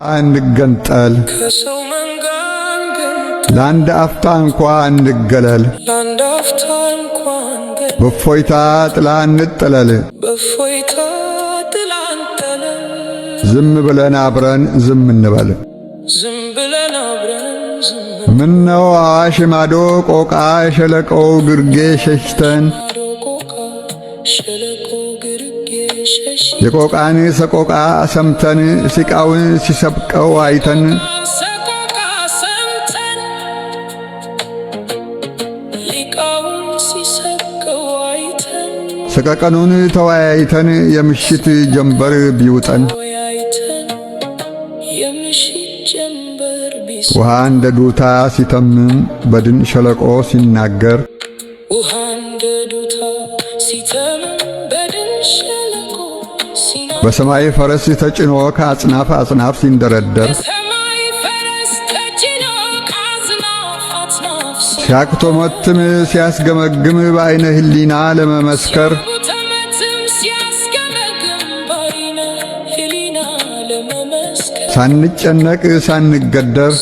አንገንጠል ለአንድ አፍታ እንኳን እንገለል በእፎይታ ጥላ እንጠለል ዝም ብለን አብረን ዝም እንበል ምነው አዋሽ ማዶ ቆቃ ሸለቆው ግርጌ ሸሽተን የቆቃን ሰቆቃ ሰምተን ሲቃውን ሲሰብቀው አይተን ሰቀቀኑን ተወያይተን የምሽት ጀንበር ቢውጠን ውሃ እንደ ዱታ ሲተምም በድን ሸለቆ ሲናገር በሰማይ ፈረስ ተጭኖ ከአጽናፍ አጽናፍ ሲንደረደር ሲያቅቶመትም ሲያስገመግም በዓይነ ህሊና ለመመስከር ሳንጨነቅ ሳንገደር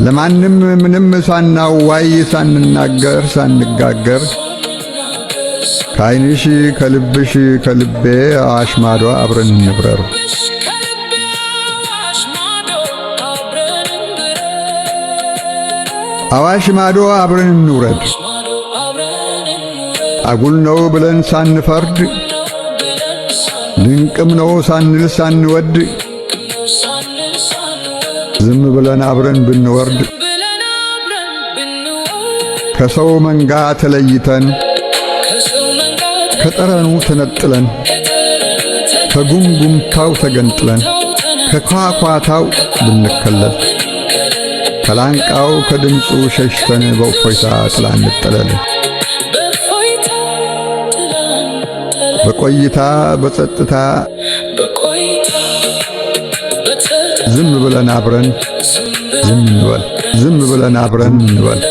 ለማንም ምንም ሳናዋይ ሳንናገር ሳንጋገር ከዓይንሽ ከልብሽ ከልቤ አዋሽ ማዶ አብረን እንብረር አዋሽ ማዶ አብረን እንውረድ አጉል ነው ብለን ሳንፈርድ ድንቅም ነው ሳንል ሳንወድ ዝም ብለን አብረን ብንወርድ ከሰው መንጋ ተለይተን ከጠረኑ ተነጥለን ከጉምጉምታው ተገንጥለን ከኳኳታው ብንከለል ከላንቃው ከድምፁ ሸሽተን በእፎይታ ጥላ እንጠለል በቆይታ በጸጥታ ዝም ብለን አብረን ዝም እንበል ዝም ብለን አብረን እንበል